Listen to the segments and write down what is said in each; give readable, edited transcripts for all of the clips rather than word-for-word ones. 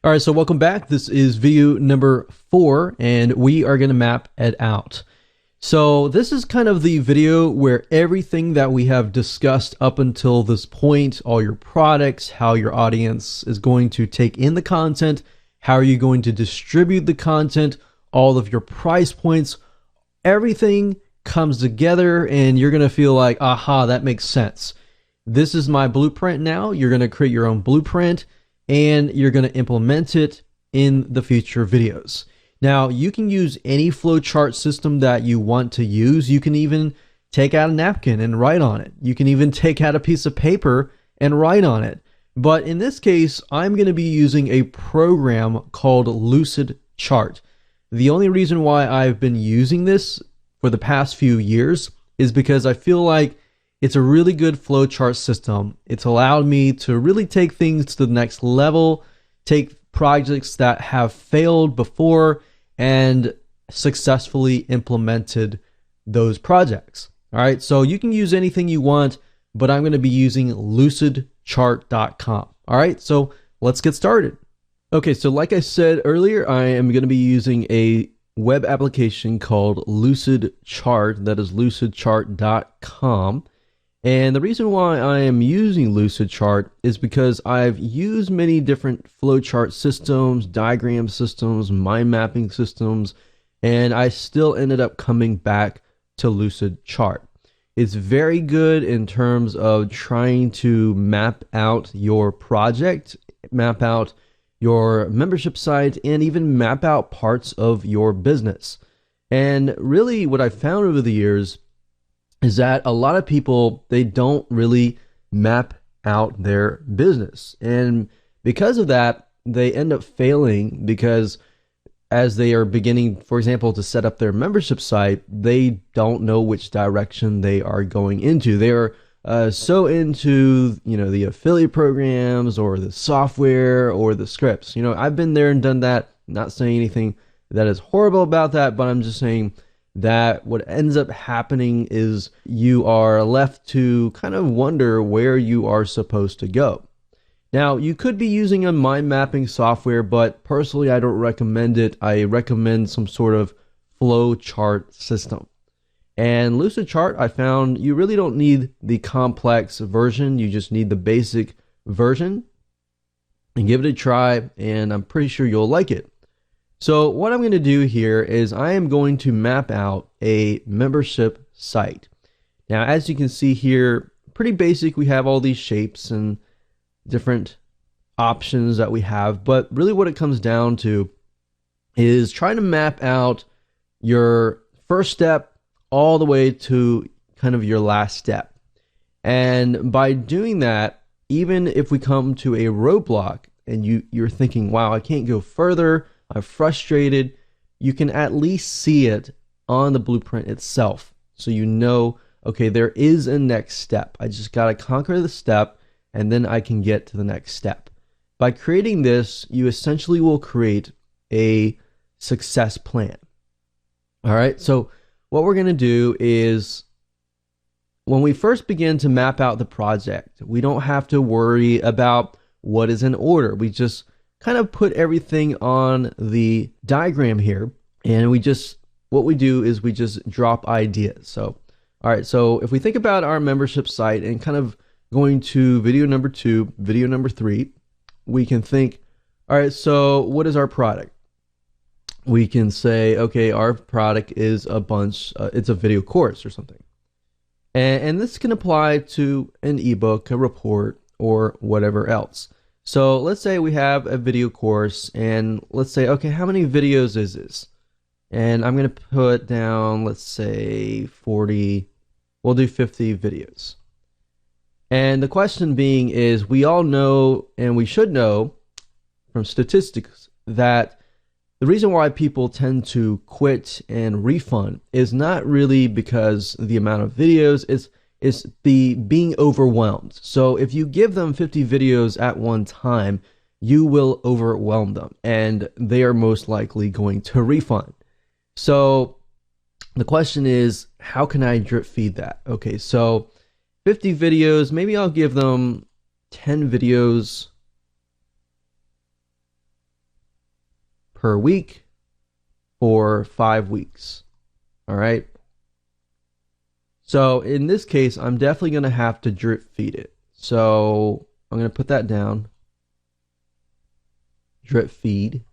All right, so welcome back. This is video number 4, and we are going to map it out. So this is kind of the video where everything that we have discussed up until this point, all your products, how your audience is going to take in the content, how are you going to distribute the content, all of your price points, everything comes together and you're going to feel like, aha, that makes sense. This is my blueprint now. You're going to create your own blueprint and you're going to implement it in the future videos. Now, you can use any flowchart system that you want to use. You can even take out a napkin and write on it. You can even take out a piece of paper and write on it. But in this case, I'm going to be using a program called Lucidchart. The only reason why I've been using this for the past few years is because I feel like it's a really good flowchart system. It's allowed me to really take things to the next level, take projects that have failed before and successfully implemented those projects. All right, so you can use anything you want, but I'm going to be using lucidchart.com. All right, so let's get started. Okay, so like I said earlier, I am going to be using a web application called Lucidchart. That is lucidchart.com. And the reason why I am using Lucidchart is because I've used many different flowchart systems, diagram systems, mind mapping systems, and I still ended up coming back to Lucidchart. It's very good in terms of trying to map out your project, map out your membership site, and even map out parts of your business. And really what I found over the years is that a lot of people, they don't really map out their business. And because of that, they end up failing because as they are beginning, for example, to set up their membership site, they don't know which direction they are going into. They are so into, the affiliate programs or the software or the scripts. I've been there and done that. Not saying anything that is horrible about that, but I'm just saying that what ends up happening is you are left to kind of wonder where you are supposed to go. Now, you could be using a mind mapping software, but personally, I don't recommend it. I recommend some sort of flow chart system. And Lucidchart, I found you really don't need the complex version. You just need the basic version. And give it a try, and I'm pretty sure you'll like it. So what I'm going to do here is I am going to map out a membership site. Now, as you can see here, pretty basic. We have all these shapes and different options that we have, but really what it comes down to is trying to map out your first step all the way to kind of your last step. And by doing that, even if we come to a roadblock and you're thinking, wow, I can't go further, I'm frustrated, you can at least see it on the blueprint itself. So you know, okay, there is a next step. I just got to conquer the step and then I can get to the next step. By creating this, you essentially will create a success plan. All right, so what we're going to do is when we first begin to map out the project, we don't have to worry about what is in order. We just kind of put everything on the diagram here, and what we do is we just drop ideas. So, all right, so if we think about our membership site and kind of going to video number 2, video number 3, we can think, all right, so what is our product? We can say, okay, our product is it's a video course or something. And this can apply to an ebook, a report, or whatever else. So let's say we have a video course and let's say, okay, how many videos is this? And I'm going to put down, let's say 40, we'll do 50 videos. And the question being is, we all know, and we should know from statistics, that the reason why people tend to quit and refund is not really because the amount of videos, is the being overwhelmed. So if you give them 50 videos at one time, you will overwhelm them and they are most likely going to refund. So the question is, how can I drip feed that? Okay, so 50 videos, maybe I'll give them 10 videos per week for 5 weeks. All right. So in this case, I'm definitely going to have to drip feed it. So I'm going to put that down. Drip feed.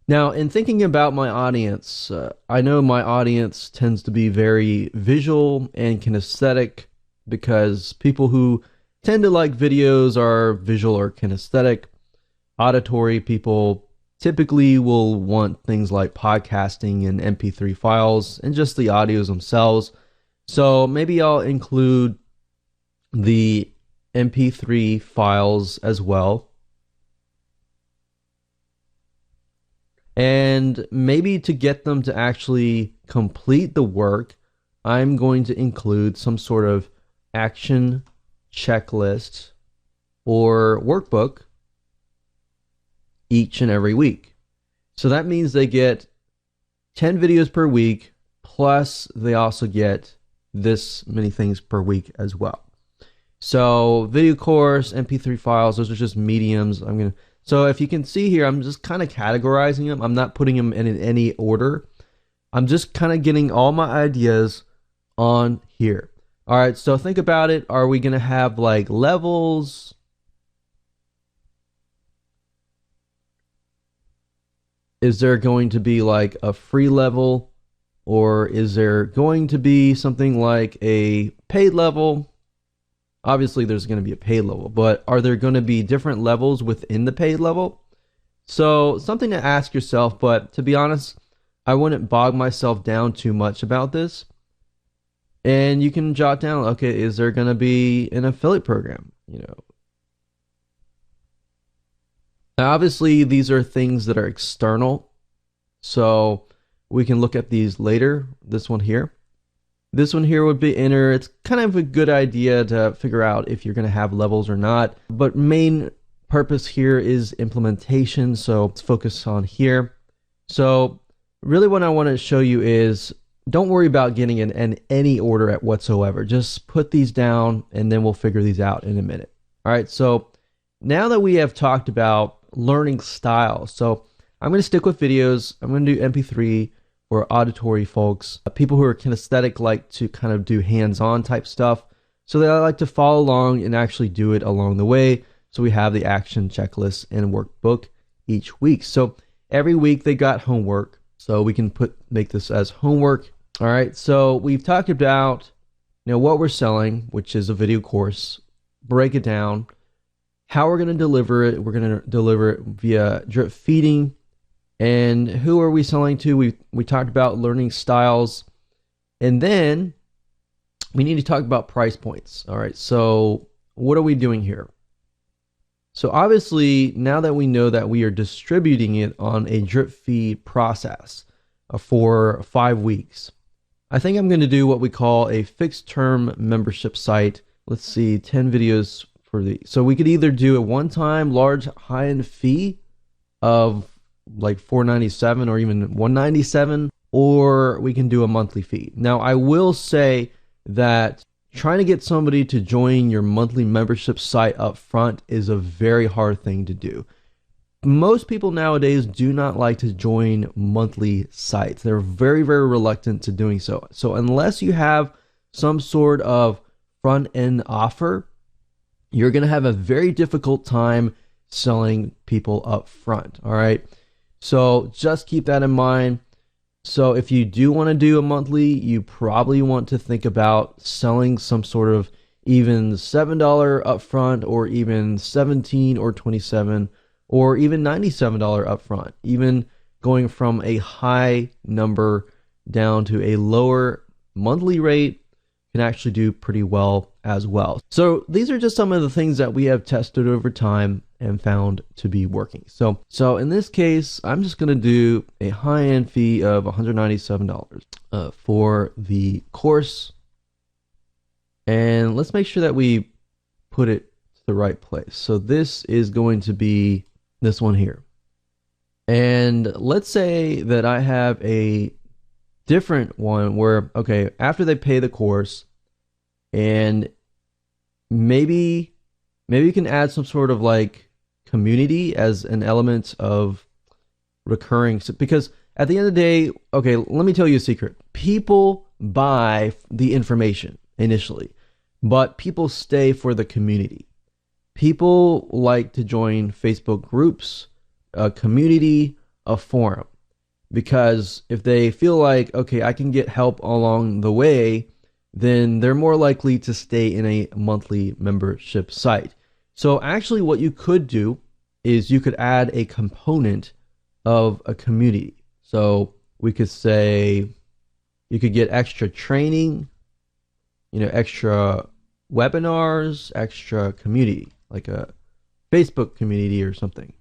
Now, in thinking about my audience, I know my audience tends to be very visual and kinesthetic because people who tend to like videos are visual or kinesthetic. Auditory people typically will want things like podcasting and MP3 files and just the audios themselves. So maybe I'll include the MP3 files as well. And maybe to get them to actually complete the work, I'm going to include some sort of action checklist or workbook each and every week. So that means they get 10 videos per week, plus they also get this many things per week as well. So video course, MP3 files, those are just mediums. So if you can see here, I'm just kind of categorizing them. I'm not putting them in any order. I'm just kind of getting all my ideas on here. All right, so think about it. Are we going to have like levels? Is there going to be like a free level? Or is there going to be something like a paid level? Obviously, there's going to be a paid level, but are there going to be different levels within the paid level? So something to ask yourself, but to be honest, I wouldn't bog myself down too much about this. And you can jot down, okay, is there going to be an affiliate program? Now, obviously, these are things that are external, so we can look at these later. This one here. This one here would be inner. It's kind of a good idea to figure out if you're going to have levels or not. But main purpose here is implementation. So let's focus on here. So really what I want to show you is don't worry about getting in any order at whatsoever. Just put these down and then we'll figure these out in a minute. All right. So now that we have talked about learning styles, so I'm going to stick with videos. I'm going to do MP3. Or auditory folks, people who are kinesthetic like to kind of do hands-on type stuff. So they like to follow along and actually do it along the way. So we have the action checklist and workbook each week. So every week they got homework. So we can make this as homework. All right. So we've talked about what we're selling, which is a video course, break it down, how we're going to deliver it. We're going to deliver it via drip feeding. And who are we selling to? We talked about learning styles. And then we need to talk about price points. All right. So what are we doing here? So obviously, now that we know that we are distributing it on a drip feed process for 5 weeks, I think I'm going to do what we call a fixed term membership site. Let's see, 10 videos for the. So we could either do a one-time large high-end fee of like $497 or even $197, or we can do a monthly fee. Now, I will say that trying to get somebody to join your monthly membership site up front is a very hard thing to do. Most people nowadays do not like to join monthly sites. They're very, very reluctant to doing so. So unless you have some sort of front-end offer, you're going to have a very difficult time selling people up front. All right. So just keep that in mind. So if you do want to do a monthly, you probably want to think about selling some sort of even $7 upfront, or even $17 or $27 or even $97 upfront. Even going from a high number down to a lower monthly rate can actually do pretty well as well. So these are just some of the things that we have tested over time and found to be working. So in this case, I'm just going to do a high-end fee of $197 for the course. And let's make sure that we put it to the right place. So this is going to be this one here. And let's say that I have a different one where, okay, after they pay the course and maybe you can add some sort of like community as an element of recurring, because at the end of the day, okay, let me tell you a secret. People buy the information initially, but people stay for the community. People like to join Facebook groups, a community, a forum, because if they feel like, okay, I can get help along the way, then they're more likely to stay in a monthly membership site. So actually what you could do is you could add a component of a community. So we could say you could get extra training, extra webinars, extra community, like a Facebook community or something.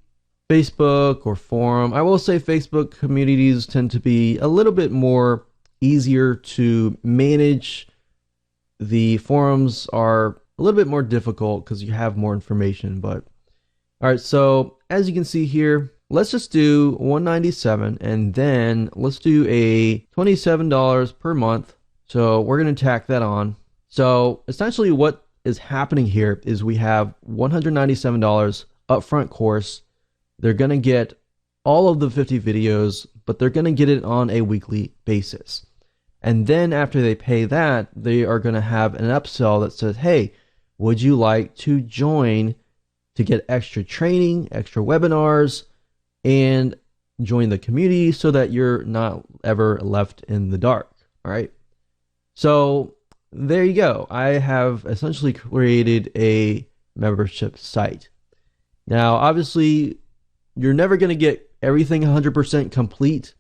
Facebook or forum. I will say Facebook communities tend to be a little bit more easier to manage. The forums are a little bit more difficult because you have more information. But all right, so as you can see here, let's just do 197 and then let's do a $27 per month. So we're going to tack that on. So essentially what is happening here is we have $197 upfront course. They're going to get all of the 50 videos, but they're going to get it on a weekly basis. And then after they pay that, they are going to have an upsell that says, hey, would you like to join to get extra training, extra webinars, and join the community so that you're not ever left in the dark? All right. So there you go. I have essentially created a membership site. Now, obviously, you're never going to get everything 100% complete.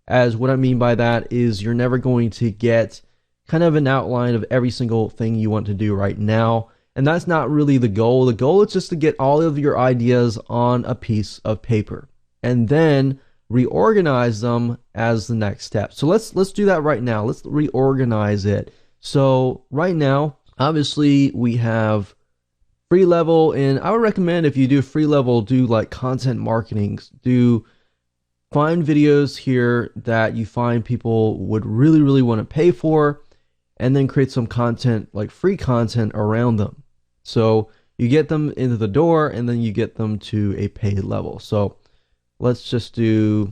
As what I mean by that is you're never going to get kind of an outline of every single thing you want to do right now. And that's not really the goal. The goal is just to get all of your ideas on a piece of paper and then reorganize them as the next step. So let's do that right now. Let's reorganize it. So right now, obviously we have free level, and I would recommend if you do free level, do like content marketing, find videos here that you find people would really want to pay for, and then create some content, like free content around them. So you get them into the door and then you get them to a paid level. So let's just do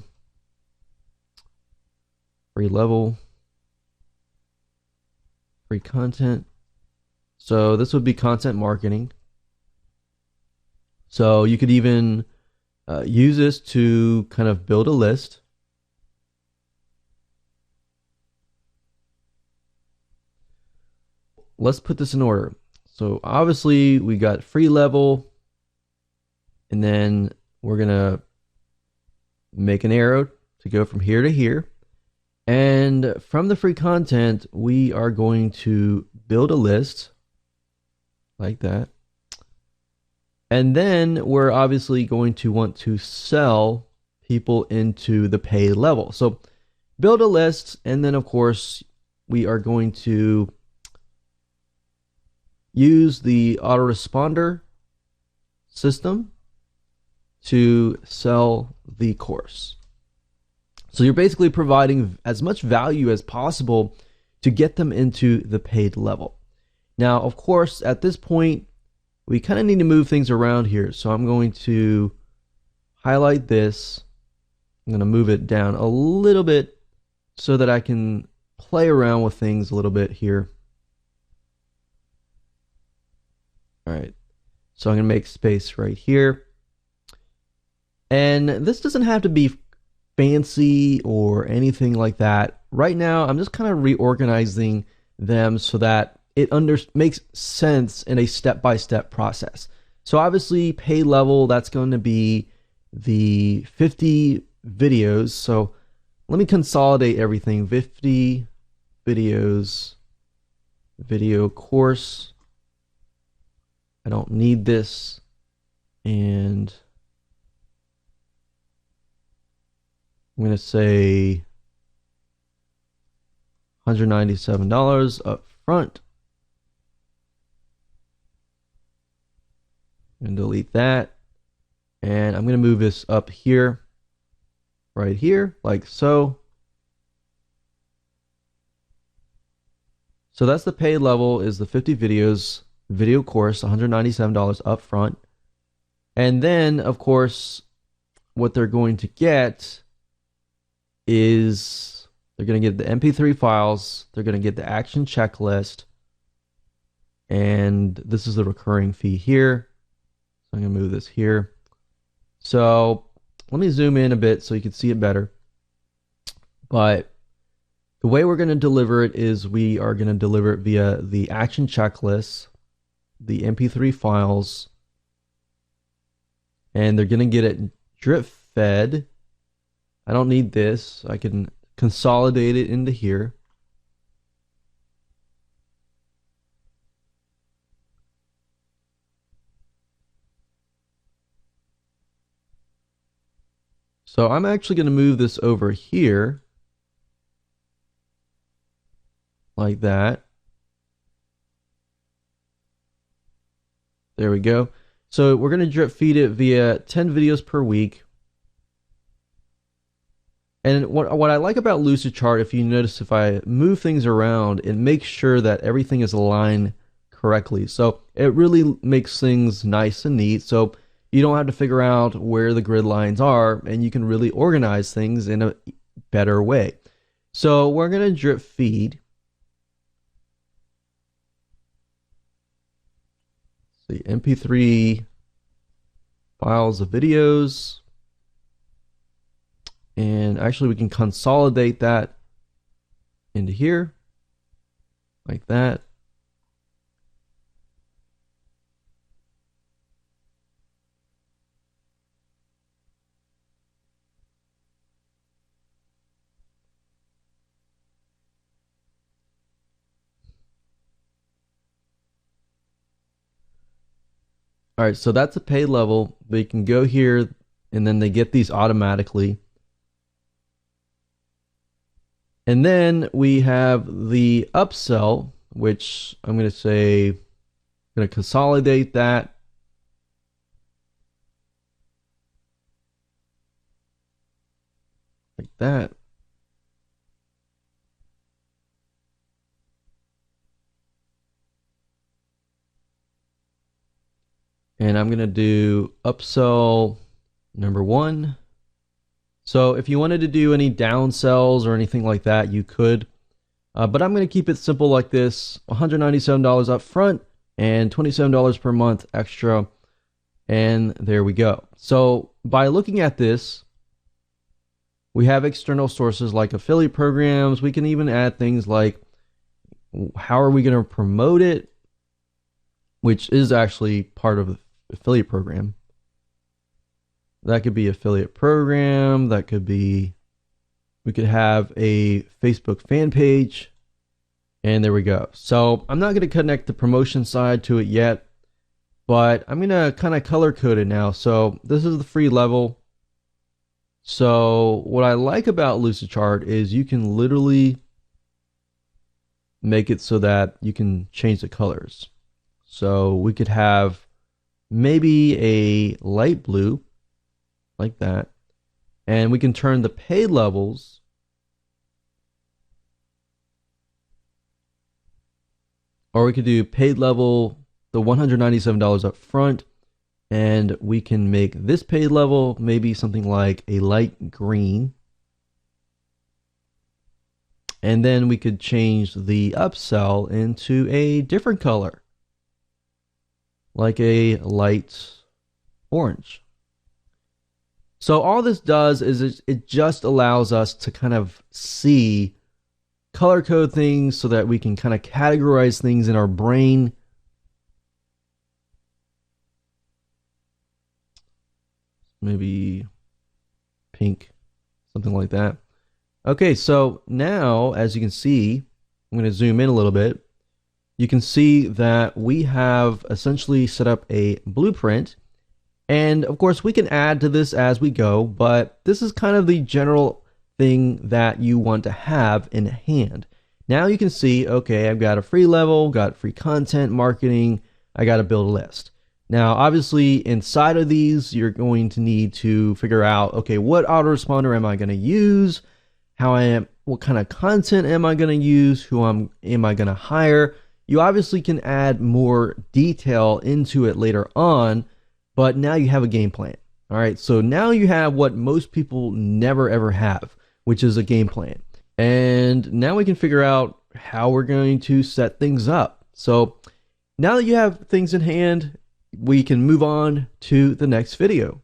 free level, free content. So this would be content marketing. So you could even use this to kind of build a list. Let's put this in order. So obviously we got free level, and then we're gonna make an arrow to go from here to here. And from the free content, we are going to build a list like that. And then we're obviously going to want to sell people into the paid level. So build a list, and then of course we are going to use the autoresponder system to sell the course. So you're basically providing as much value as possible to get them into the paid level. Now, of course, at this point, we kind of need to move things around here. So I'm going to highlight this. I'm going to move it down a little bit so that I can play around with things a little bit here. All right. So I'm going to make space right here. And this doesn't have to be fancy or anything like that. Right now, I'm just kind of reorganizing them so that it makes sense in a step-by-step process. So obviously, pay level, that's going to be the 50 videos. So let me consolidate everything. 50 videos, video course. I don't need this. And I'm going to say $197 up front. And delete that. And I'm going to move this up here, right here, like so. So that's the paid level, is the 50 videos. video course, $197 up front. And then, of course, what they're going to get is they're going to get the MP3 files, they're going to get the action checklist, and this is the recurring fee here. So I'm going to move this here. So let me zoom in a bit so you can see it better. But the way we're going to deliver it is we are going to deliver it via the action checklist, the MP3 files, and they're going to get it drip fed. I don't need this. I can consolidate it into here. So I'm actually going to move this over here like that. There we go. So we're going to drip feed it via 10 videos per week. And what I like about Lucidchart, if you notice, if I move things around, it makes sure that everything is aligned correctly. So it really makes things nice and neat. So you don't have to figure out where the grid lines are, and you can really organize things in a better way. So we're going to drip feed. The MP3 files of videos, and actually we can consolidate that into here like that. All right, so that's a paid level. They can go here and then they get these automatically. And then we have the upsell, which I'm going to say, I'm going to consolidate that. Like that. And I'm going to do upsell number 1. So if you wanted to do any downsells or anything like that, you could. But I'm going to keep it simple like this. $197 up front and $27 per month extra. And there we go. So by looking at this, we have external sources like affiliate programs. We can even add things like, how are we going to promote it? Which is actually part of the affiliate program. That could be affiliate program. That could be, we could have a Facebook fan page. And there we go. So I'm not going to connect the promotion side to it yet, but I'm going to kind of color code it now. So this is the free level. So what I like about Lucidchart is you can literally make it so that you can change the colors. So we could have maybe a light blue like that. And we can turn the pay levels or we could do paid level, the $197 up front, and we can make this paid level maybe something like a light green. And then we could change the upsell into a different color, like a light orange. So all this does is it just allows us to kind of see, color code things so that we can kind of categorize things in our brain. Maybe pink, something like that. Okay, so now, as you can see, I'm going to zoom in a little bit. You can see that we have essentially set up a blueprint. And of course, we can add to this as we go, but this is kind of the general thing that you want to have in hand. Now you can see, okay, I've got a free level, got free content, marketing, I got to build a list. Now, obviously, inside of these, you're going to need to figure out, okay, what autoresponder am I going to use? What kind of content am I going to use? Who am I going to hire? You obviously can add more detail into it later on, but now you have a game plan. All right, so now you have what most people never ever have, which is a game plan. And now we can figure out how we're going to set things up. So now that you have things in hand, we can move on to the next video.